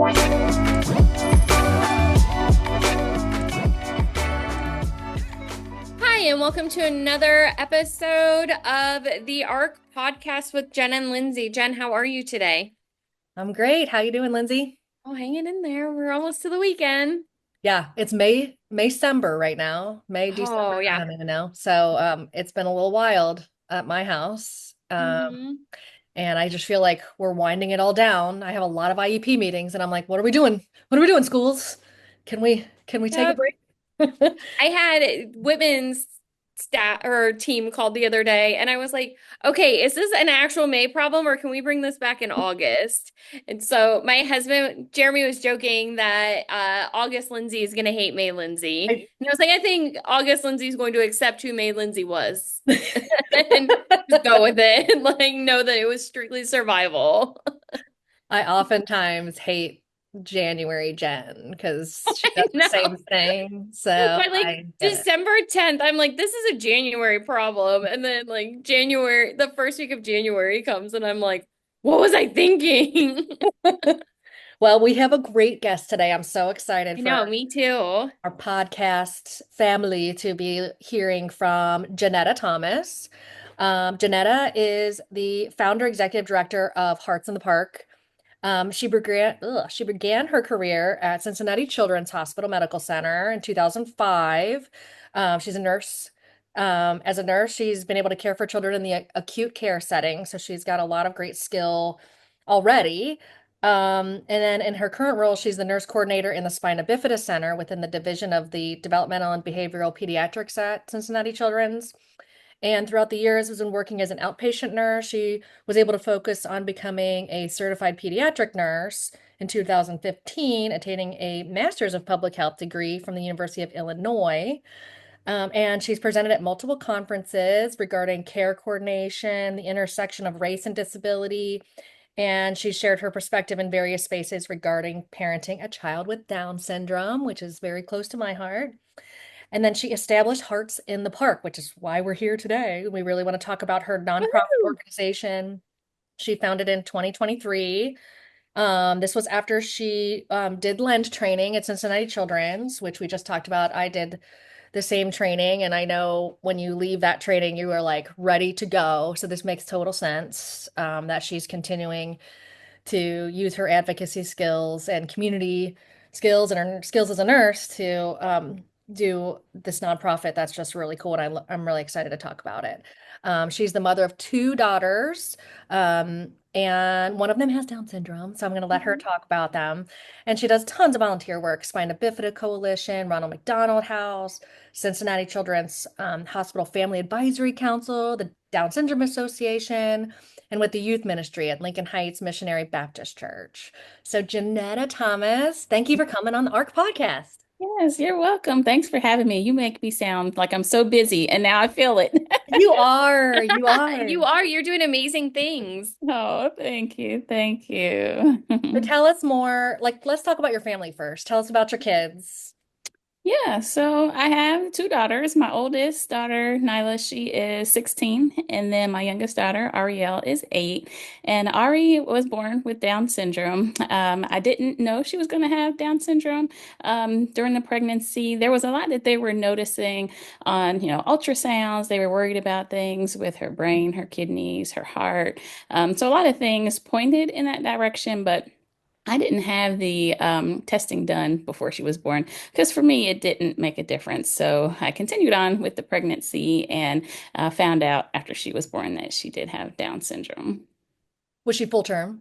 Hi, and welcome to another episode of the ARC podcast with Jen and Lindsay. Jen, how are you today? I'm great. How you doing, Lindsay? Oh, hanging in there. We're almost to the weekend. Yeah, it's December right now. Oh, December, I yeah. don't even know. So it's been a little wild at my house. Hmm. And I just feel like we're winding it all down. I have a lot of IEP meetings and I'm like, what are we doing? What are we doing, schools? Can we take a Yep. break? I had Whitman's staff or team called the other day, and I was like, okay, is this an actual May problem or can we bring this back in August? And so my husband, Jeremy, was joking that August Lindsay is going to hate May Lindsay. I, And I was like, I think August Lindsay is going to accept who May Lindsay was and just go with it and like know that it was strictly survival. I oftentimes hate January Jen because she I does the know. same thing. So By like I get it. December 10th, I'm like, this is a January problem. And then like January, the first week of January comes and I'm like, what was I thinking? Well, we have a great guest today. I'm so I excited for know, me too. our podcast family to be hearing from Jenetta Thomas. Jenetta is the founder executive director of Hearts in the Park. She began her career at Cincinnati Children's Hospital Medical Center in 2005. She's a nurse. As a nurse, she's been able to care for children in the acute care setting, so she's got a lot of great skill already. And then in her current role, she's the nurse coordinator in the Spina Bifida Center within the Division of the Developmental and Behavioral Pediatrics at Cincinnati Children's. And throughout the years, has been working as an outpatient nurse. She was able to focus on becoming a certified pediatric nurse in 2015, attaining a master's of public health degree from the University of Illinois. And she's presented at multiple conferences regarding care coordination, the intersection of race and disability, and she shared her perspective in various spaces regarding parenting a child with Down syndrome, which is very close to my heart. And then she established Hearts in the Park, which is why we're here today. We really want to talk about her nonprofit Woo! organization she founded in 2023. This was after she did Lend training at Cincinnati Children's, which we just talked about. I did the same training, and I know when you leave that training, you are like ready to go. So this makes total sense that she's continuing to use her advocacy skills and community skills and her skills as a nurse to do this nonprofit. That's just really cool, and I'm really excited to talk about it. She's the mother of two daughters, and one of them has Down syndrome, so I'm going to let her Mhm. talk about them. And she does tons of volunteer work: Spina Bifida Coalition, Ronald McDonald House, Cincinnati Children's Hospital Family Advisory Council, the Down Syndrome Association, and with the youth ministry at Lincoln Heights Missionary Baptist Church. So, Jenetta Thomas, thank you for coming on the ARC podcast. Yes, you're welcome. Thanks for having me. You make me sound like I'm so busy, and now I feel it. You are, you are. You're doing amazing things. Oh, thank you. Thank you. So tell us more, like, let's talk about your family first. Tell us about your kids. Yeah, so I have two daughters. My oldest daughter, Nyla, she is 16, and then my youngest daughter, Ariel, is 8. And Ari was born with Down syndrome. I didn't know she was going to have Down syndrome during the pregnancy. There was a lot that they were noticing on, ultrasounds. They were worried about things with her brain, her kidneys, her heart. So a lot of things pointed in that direction, but I didn't have the testing done before she was born because for me, it didn't make a difference. So I continued on with the pregnancy and found out after she was born that she did have Down syndrome. Was she full term?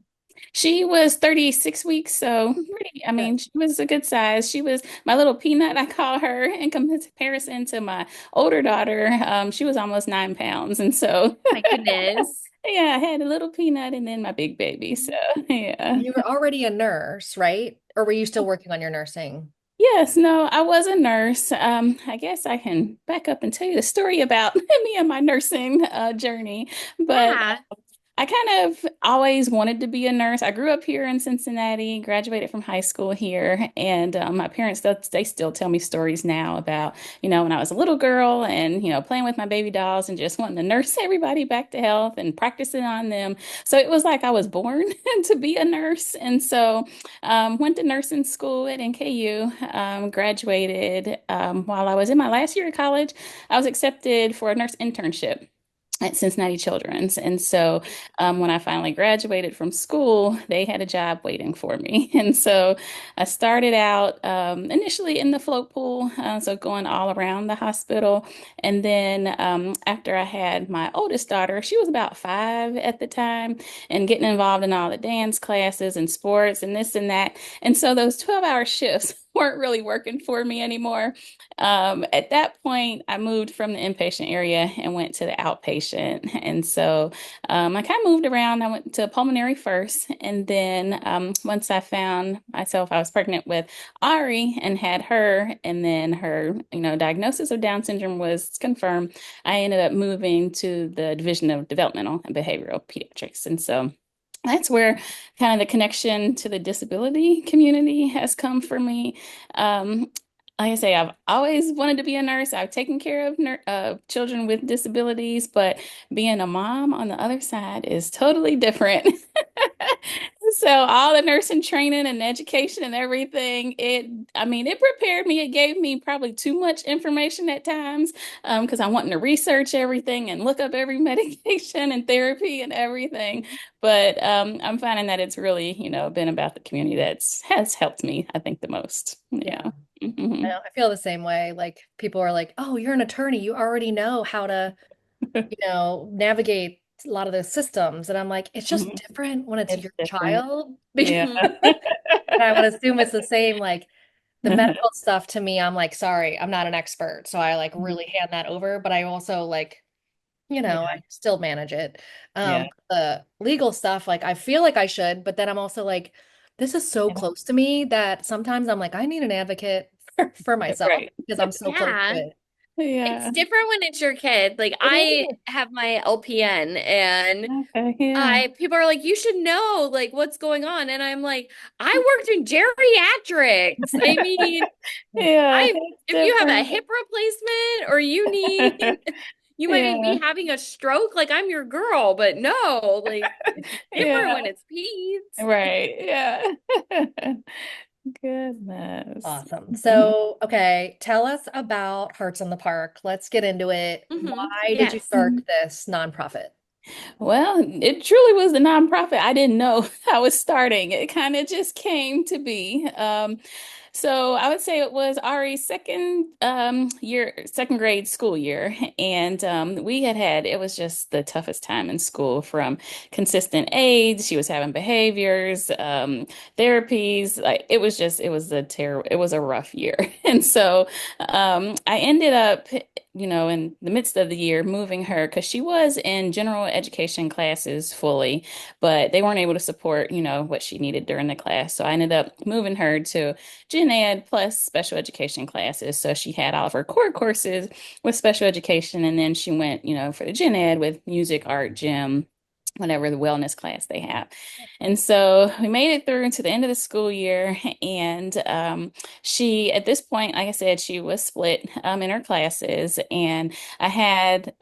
She was 36 weeks, so pretty, I Okay. mean, she was a good size. She was my little peanut, I call her, in comparison to my older daughter. She was almost 9 pounds. And so, My goodness. yeah, I had a little peanut and then my big baby. So, yeah. You were already a nurse, right? Or were you still working on your nursing? Yes, no, I was a nurse. I guess I can back up and tell you the story about me and my nursing journey. But Yeah. I kind of always wanted to be a nurse. I grew up here in Cincinnati, graduated from high school here, and my parents, they still tell me stories now about, when I was a little girl and, playing with my baby dolls and just wanting to nurse everybody back to health and practicing on them. So it was like I was born to be a nurse. And so went to nursing school at NKU, graduated while I was in my last year of college. I was accepted for a nurse internship at Cincinnati Children's. And so when I finally graduated from school, they had a job waiting for me. And so I started out initially in the float pool, so going all around the hospital. And then after I had my oldest daughter, she was about 5 at the time, and getting involved in all the dance classes and sports and this and that. And so those 12-hour shifts weren't really working for me anymore. At that point, I moved from the inpatient area and went to the outpatient. And so I kind of moved around. I went to pulmonary first. And then once I found myself, I was pregnant with Ari and had her. And then her, diagnosis of Down syndrome was confirmed. I ended up moving to the Division of Developmental and Behavioral Pediatrics. And so that's where kind of the connection to the disability community has come for me. Um, like I say, I've always wanted to be a nurse. I've taken care of children with disabilities, but being a mom on the other side is totally different. So all the nursing training and education and everything, it prepared me. It gave me probably too much information at times, because I wanted to research everything and look up every medication and therapy and everything. But I'm finding that it's really, been about the community that's has helped me, I think, the most. Yeah. Yeah. I Mhm. know, I feel the same way. Like people are like, "Oh, you're an attorney. You already know how to, navigate a lot of those systems." And I'm like, "It's just Mhm. different when it's It's your different. child." Yeah. And I would assume it's the same. Like the medical stuff to me, I'm like, "Sorry, I'm not an expert." So I like really hand that over, but I also like I Yeah. still manage it. Yeah. The legal stuff, like I feel like I should, but then I'm also like, this is so Yeah. close to me that sometimes I'm like, I need an advocate for myself Right. because I'm so close to Yeah. it. It's Yeah. different when it's your kid. Like It I is. have my LPN and Okay. Yeah. I people are like, you should know like what's going on. And I'm like, I worked in geriatrics. I mean, Yeah. I It's if you have a different. hip replacement or you need you might be Yeah. having a stroke, like I'm your girl, but no, like it's different Yeah. when it's peds. Right. Yeah. Goodness. Awesome. Mhm. So, okay, tell us about Hearts in the Park. Let's get into it. Why did you Yes. start this nonprofit? Well, it truly was the nonprofit. I didn't know I was starting. It kind of just came to be. So I would say it was Ari's second grade school year. And we had, it was just the toughest time in school, from consistent aids. She was having behaviors, therapies. Like it was it was a rough year. And so I ended up, in the midst of the year, moving her because she was in general education classes fully, but they weren't able to support, what she needed during the class. So I ended up moving her to gen ed plus special education classes. So she had all of her core courses with special education, and then she went, for the gen ed with music, art, gym, whatever the wellness class they have. And so we made it through to the end of the school year. And she, at this point, like I said, she was split in her classes. And I had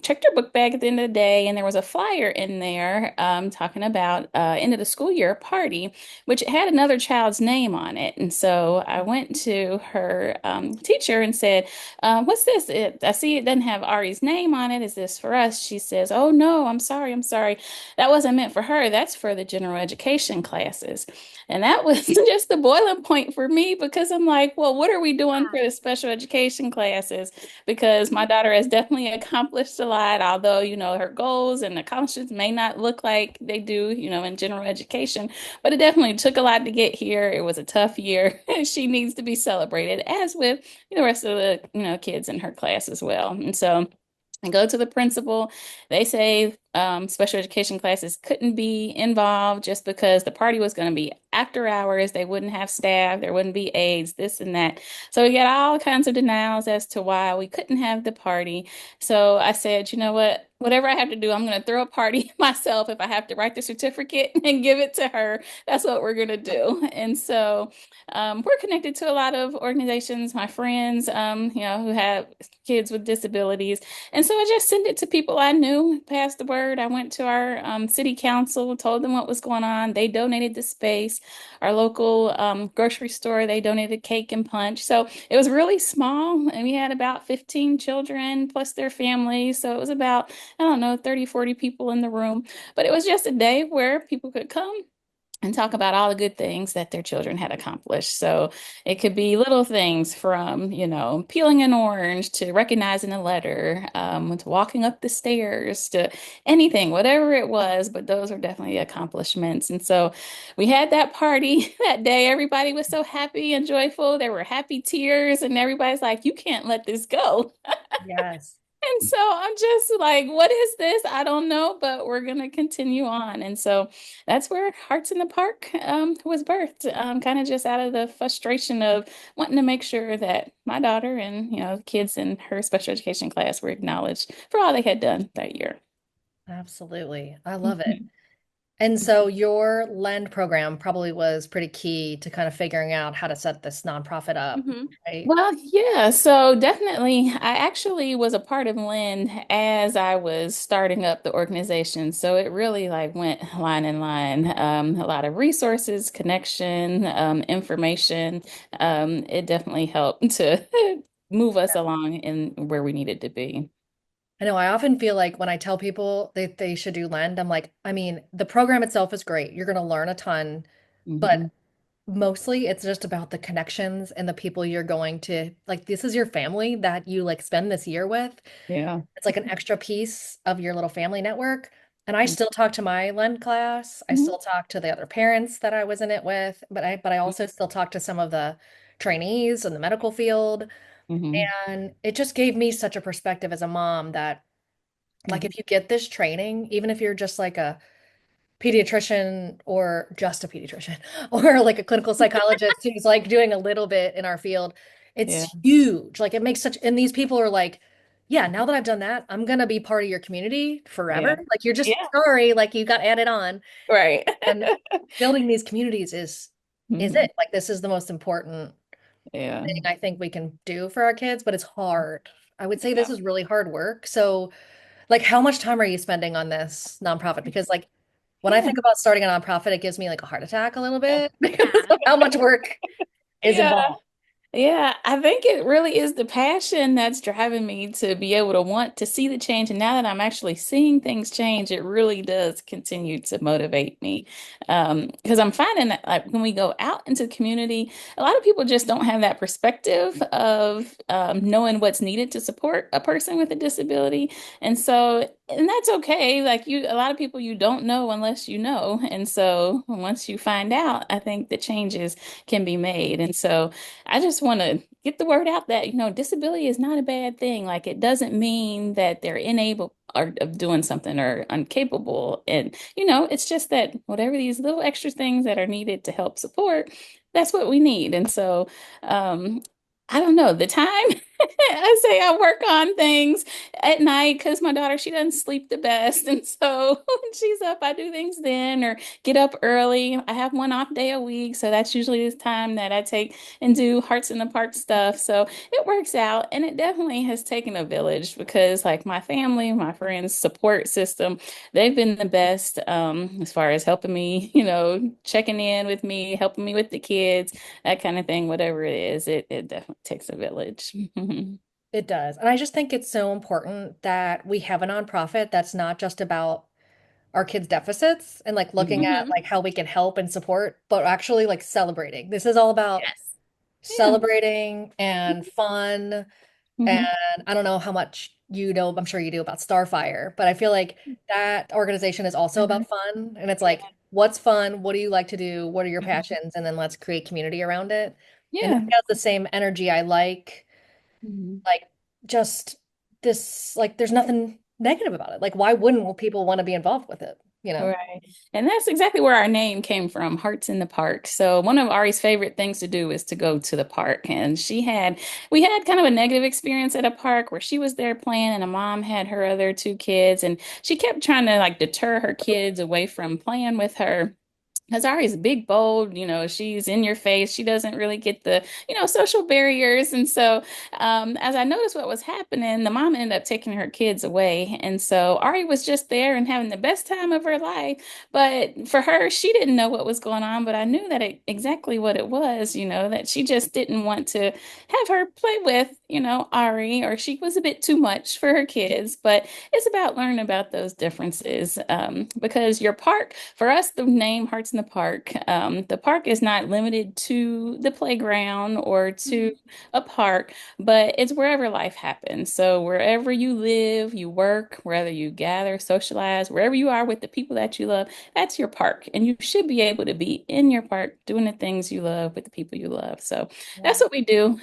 checked her book bag at the end of the day, and there was a flyer in there talking about end of the school year party, which had another child's name on it. And so I went to her teacher and said, what's this? I see it doesn't have Ari's name on it. Is this for us? She says, oh, no, I'm sorry. I'm sorry. That wasn't meant for her. That's for the general education classes. And that was just the boiling point for me, because I'm like, well, what are we doing for the special education classes? Because my daughter has definitely accomplished a lot, although, her goals and accomplishments may not look like they do, in general education. But it definitely took a lot to get here. It was a tough year. She needs to be celebrated, as with the rest of the, kids in her class as well. And so I go to the principal. They say special education classes couldn't be involved just because the party was going to be after hours, they wouldn't have staff, there wouldn't be aides, this and that. So we got all kinds of denials as to why we couldn't have the party. So I said, you know what? Whatever I have to do, I'm going to throw a party myself. If I have to write the certificate and give it to her, that's what we're going to do. And so we're connected to a lot of organizations, my friends, who have kids with disabilities. And so I just sent it to people I knew, passed the word. I went to our city council, told them what was going on. They donated the space. Our local grocery store, they donated cake and punch. So it was really small, and we had about 15 children plus their families. So it was about, I don't know, 30, 40 people in the room. But it was just a day where people could come and talk about all the good things that their children had accomplished. So it could be little things from, peeling an orange to recognizing a letter, to walking up the stairs to anything, whatever it was. But those are definitely accomplishments. And so we had that party that day. Everybody was so happy and joyful. There were happy tears, and everybody's like, you can't let this go. Yes. And so I'm just like, what is this? I don't know, but we're going to continue on. And so that's where Hearts in the Park was birthed, kind of just out of the frustration of wanting to make sure that my daughter and, the kids in her special education class were acknowledged for all they had done that year. Absolutely. I love it. And so your Lend program probably was pretty key to kind of figuring out how to set this nonprofit up, hmm right? Well, yeah, so definitely, I actually was a part of Lynn as I was starting up the organization. So it really like went line in line. A lot of resources, connection, information. It definitely helped to move us along in where we needed to be. I know I often feel like when I tell people they should do Lend, I'm like, I mean, the program itself is great. You're going to learn a ton, hmm but mostly it's just about the connections and the people you're going to like this is your family that you like spend this year with. Yeah. It's like an extra piece of your little family network. And I still talk to my Lend class. I hmm still talk to the other parents that I was in it with, but I also still talk to some of the trainees in the medical field. hmm And it just gave me such a perspective as a mom that like hmm if you get this training, even if you're just like a pediatrician or just a pediatrician or like a clinical psychologist who's like doing a little bit in our field, Yeah. it's huge. Like it makes such, and these people are like, yeah, now that I've done that, I'm gonna be part of your community forever. Yeah. Like you're just Yeah. sorry, like you got added on. Right. And building these communities is hmm it. Like this is the most important Yeah. thing I think we can do for our kids, but it's hard. I would say this Yeah. is really hard work. So like how much time are you spending on this nonprofit? Because like when I Yeah. think about starting a nonprofit, it gives me like a heart attack a little Yeah. bit because of how much work is Yeah. involved. Yeah, I think it really is the passion that's driving me to be able to want to see the change. And now that I'm actually seeing things change, it really does continue to motivate me. Because I'm finding that like when we go out into the community, a lot of people just don't have that perspective of knowing what's needed to support a person with a disability. And so, and that's okay. Like a lot of people you don't know unless you know. And so once you find out, I think the changes can be made. And so, I just want to get the word out that, disability is not a bad thing. Like it doesn't mean that they're unable or of doing something or incapable. And, it's just that whatever these little extra things that are needed to help support, that's what we need. And so, I don't know, the time I say I work on things at night because my daughter, she doesn't sleep the best. And so when she's up, I do things then or get up early. I have one off day a week. So that's usually the time that I take and do Hearts in the Park stuff. So it works out. And it definitely has taken a village because, like, my family, my friends' support system, they've been the best as far as helping me, checking in with me, helping me with the kids, that kind of thing, whatever it is, it definitely takes a village. It does. And I just think it's so important that we have a nonprofit that's not just about our kids' deficits and like looking Mhm. at like how we can help and support, but actually like celebrating. This is all about Yes. Yeah. celebrating and fun. And hmm I don't know how much you know, I'm sure you do about Starfire, but I feel like that organization is also hmm about fun. And it's Yeah. like, what's fun? What do you like to do? What are your Mhm. passions? And then let's create community around it. And it Yeah. has the same energy I Mhm. like just this, like, there's nothing negative about it. Like, why wouldn't people want to be involved with it? you know. Right. And that's exactly where our name came from, Hearts in the Park. So one of Ari's favorite things to do is to go to the park. And we had kind of a negative experience at a park where she was there playing and a mom had her other two kids and she kept trying to like deter her kids away from playing with her. Because Ari's big, bold, she's in your face. She doesn't really get the, social barriers. And so, as I noticed what was happening, the mom ended up taking her kids away. And so Ari was just there and having the best time of her life. But for her, she didn't know what was going on. But I knew exactly what it was, that she just didn't want to have her play with, Ari, or she was a bit too much for her kids. But it's about learning about those differences because your park, for us, the name Hearts in the park is not limited to the playground or to Mhm. a park, but it's wherever life happens. So wherever you live, you work, wherever you gather, socialize, wherever you are with the people that you love, that's your park. And you should be able to be in your park doing the things you love with the people you love. So that's Yeah. what we do.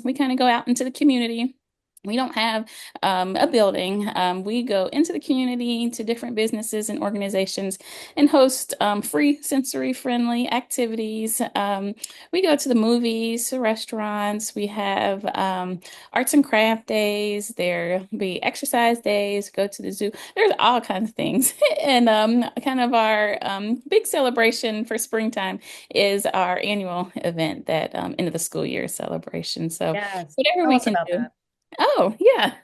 We kind of go out into the community. We don't have a building. We go into the community to different businesses and organizations and host free sensory friendly activities. We go to the movies, to restaurants. We have arts and craft days. There be exercise days. Go to the zoo. There's all kinds of things. And kind of our big celebration for springtime is our annual event that end of the school year celebration. So Yes. whatever Tell we us can about do. that. Oh, yeah.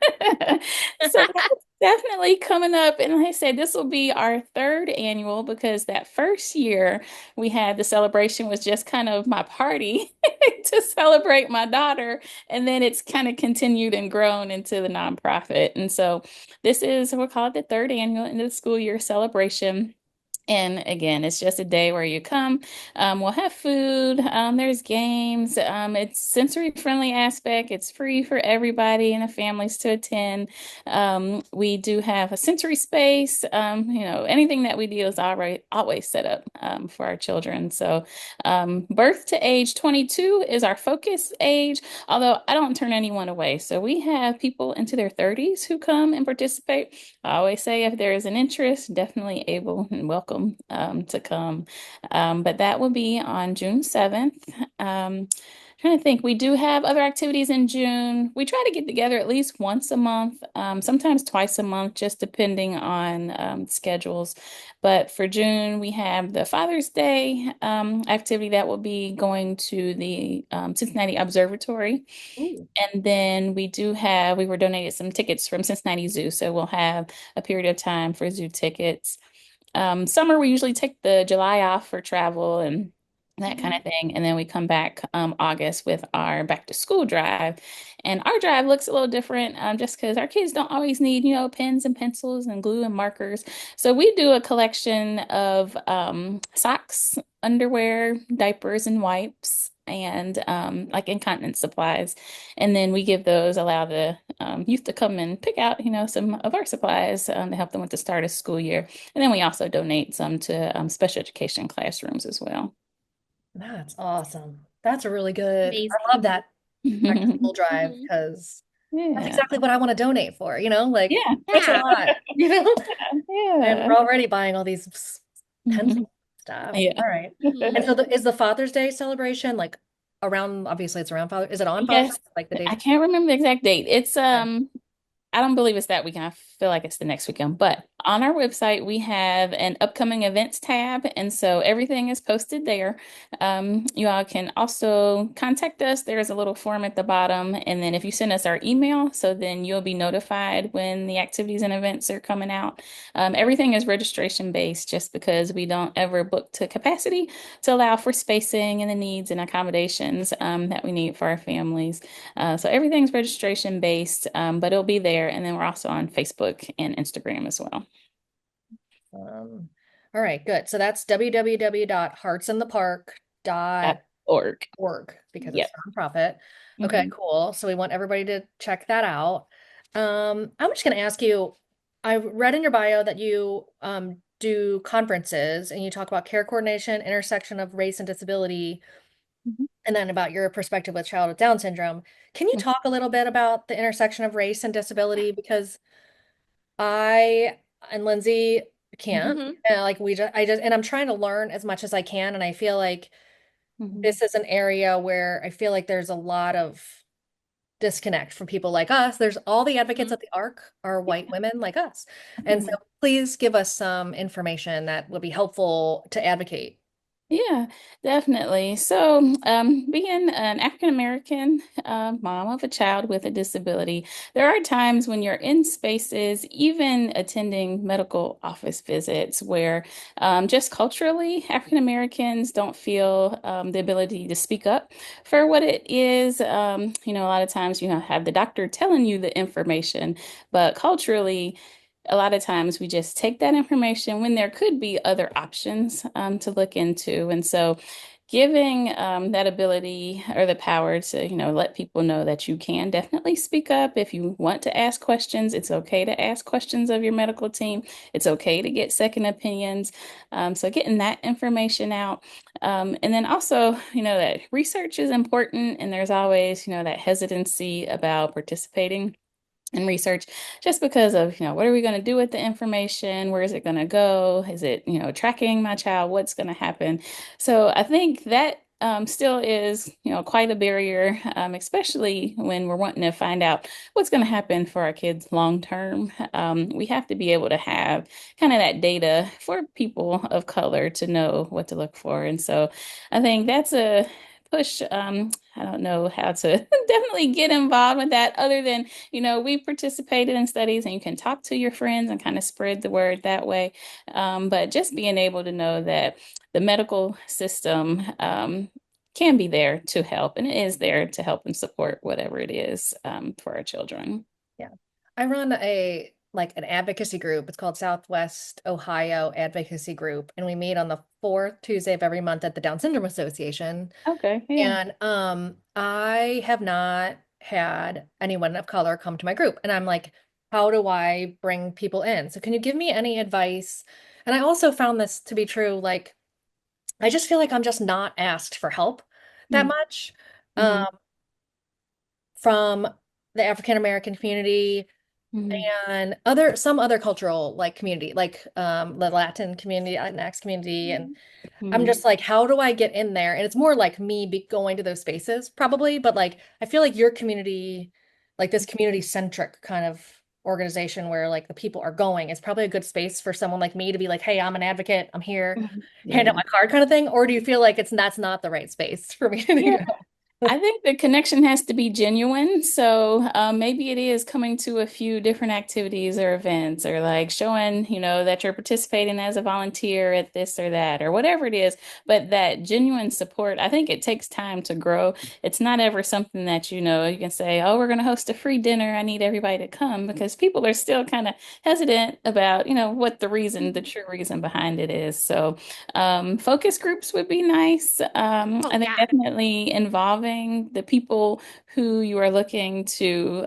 So that's definitely coming up. And like I said, this will be our third annual because that first year we had the celebration was just kind of my party to celebrate my daughter. And then it's kind of continued and grown into the nonprofit. And so this is, we'll call it the third annual end of the school year celebration. And again, it's just a day where you come. We'll have food. There's games. It's sensory friendly aspect. It's free for everybody and the families to attend. We do have a sensory space. Anything that we do is always set up for our children. So, birth to age 22 is our focus age, although I don't turn anyone away. So we have people into their 30s who come and participate. I always say if there is an interest, definitely able and welcome to come. But that will be on June 7th. Trying to think, we do have other activities in June. We try to get together at least once a month, sometimes twice a month, just depending on schedules. But for June, we have the Father's Day activity that will be going to the Cincinnati Observatory. Ooh. And then we were donated some tickets from Cincinnati Zoo. So we'll have a period of time for zoo tickets. Summer, we usually take the July off for travel and that kind Mhm. of thing. And then we come back August with our back to school drive. And our drive looks a little different just because our kids don't always need, pens and pencils and glue and markers. So we do a collection of socks, underwear, diapers, and wipes. And like incontinence supplies. And then we allow the youth to come and pick out, some of our supplies to help them with the start of school year. And then we also donate some to special education classrooms as well. That's awesome. That's really good. I love Amazing. that back to school drive Mhm. because that's Yeah. exactly what I want to donate for, like Yeah. thanks a Yeah. lot, and Yeah. we're already buying all these pencil Mhm. stuff. Yeah. All right. And Mhm. so is the Father's Day celebration like around, obviously it's around Father, is it on Father's Yes. Day? Like the day I before? can't remember the exact date. It's Okay. I don't believe it's that weekend. I feel like it's the next weekend. But on our website, we have an upcoming events tab. And so everything is posted there. You all can also contact us. There's a little form at the bottom. And then if you send us our email, so then you'll be notified when the activities and events are coming out. Everything is registration based just because we don't ever book to capacity to allow for spacing and the needs and accommodations that we need for our families. So everything's registration based, but it'll be there. And then we're also on Facebook and Instagram as well. Um, all right, good. So that's www.heartsinthepark.org .org. because it's Yep. a nonprofit. Okay, Hmm. cool. So we want everybody to check that out. I'm just going to ask you, I read in your bio that you do conferences and you talk about care coordination, intersection of race and disability, Hmm. and then about your perspective with child with Down syndrome. Can you talk a little bit about the intersection of race and disability? Because I and Lindsay can't. Hmm. And like and I'm trying to learn as much as I can. And I feel like Hmm. this is an area where I feel like there's a lot of disconnect from people like us. There's all the advocates at the ARC are white women like us. And so Hmm. please give us some information that will be helpful to advocate. Yeah, definitely. So, being an African American mom of a child with a disability, there are times when you're in spaces, even attending medical office visits, where just culturally, African Americans don't feel the ability to speak up for what it is. A lot of times you have the doctor telling you the information, but culturally, a lot of times we just take that information when there could be other options to look into. And so giving that ability or the power to, let people know that you can definitely speak up if you want to ask questions. It's okay to ask questions of your medical team. It's okay to get second opinions. So getting that information out. And then also, that research is important and there's always, that hesitancy about participating and research just because of, what are we going to do with the information? Where is it going to go? Is it, tracking my child? What's going to happen? So I think that still is, quite a barrier, especially when we're wanting to find out what's going to happen for our kids long term. We have to be able to have kind of that data for people of color to know what to look for. And so I think that's a push. I don't know how to definitely get involved with that other than we participated in studies and you can talk to your friends and kind of spread the word that way. But just being able to know that the medical system can be there to help and it is there to help and support whatever it is for our children. Yeah. I run a like an advocacy group. It's called Southwest Ohio Advocacy Group, and we meet on the fourth Tuesday of every month at the Down Syndrome Association. Okay, yeah. And I have not had anyone of color come to my group. And I'm like, how do I bring people in? So can you give me any advice? And I also found this to be true, like I just feel like I'm just not asked for help that much. Mm-hmm. Um, from the African American community Hmm. and some other cultural like community, like the Latin community, Latinx community, and I'm Hmm. just like, how do I get in there? And it's more like me going to those spaces probably, but like I feel like your community, like this community centric kind of organization where like the people are going is probably a good space for someone like me to be like, hey, I'm an advocate, I'm here, hand out Yeah. my card kind of thing. Or do you feel like that's not the right space for me to Yeah. go? I think the connection has to be genuine. So maybe it is coming to a few different activities or events or like showing, that you're participating as a volunteer at this or that or whatever it is. But that genuine support, I think it takes time to grow. It's not ever something that, you can say, oh, we're going to host a free dinner. I need everybody to come because people are still kind of hesitant about, what the true reason behind it is. So focus groups would be nice. Oh I think yeah. definitely involving the people who you are looking to,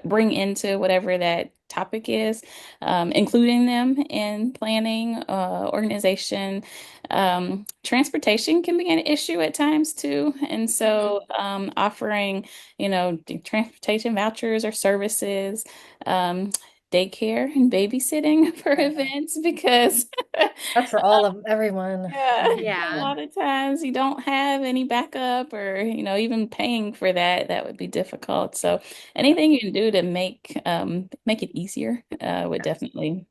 bring into whatever that topic is, including them in planning, organization. Transportation can be an issue at times too. And Hmm. so offering, the transportation vouchers or services, daycare and babysitting for Yeah. events because That's for all of everyone. yeah, a Yeah. lot of times you don't have any backup or, even paying for that, that would be difficult. So Yeah. anything you can do to make it easier would definitely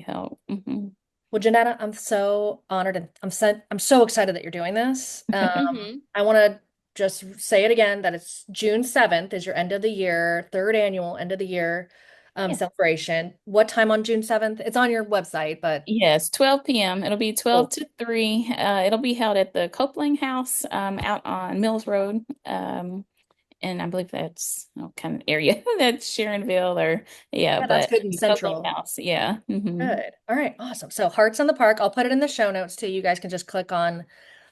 help. Hmm. Well, Janetta, I'm so honored and I'm so excited that you're doing this. Hmm. I want to just say it again that it's June 7th is your end of the year, third annual end of the year Yeah. celebration. What time on June 7th? It's on your website, but Yes, 12 p.m. It'll be 12 cool. to 3. It'll be held at the Copeland House out on Mills Road. And I believe that's kind of area that's Sharonville or yeah, Yeah, that's but good and Copeland central. House, yeah. Hmm. Good. All right, awesome. So Hearts on the Park, I'll put it in the show notes too. You guys can just click on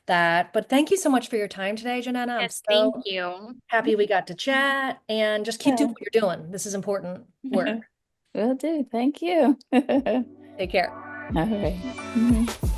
that. But thank you so much for your time today, Janetta. I'm Yes, thank so you. happy we got to chat and just keep doing Yeah. what you're doing. This is important work. Will do. Thank you. All Take care. right. Mhm.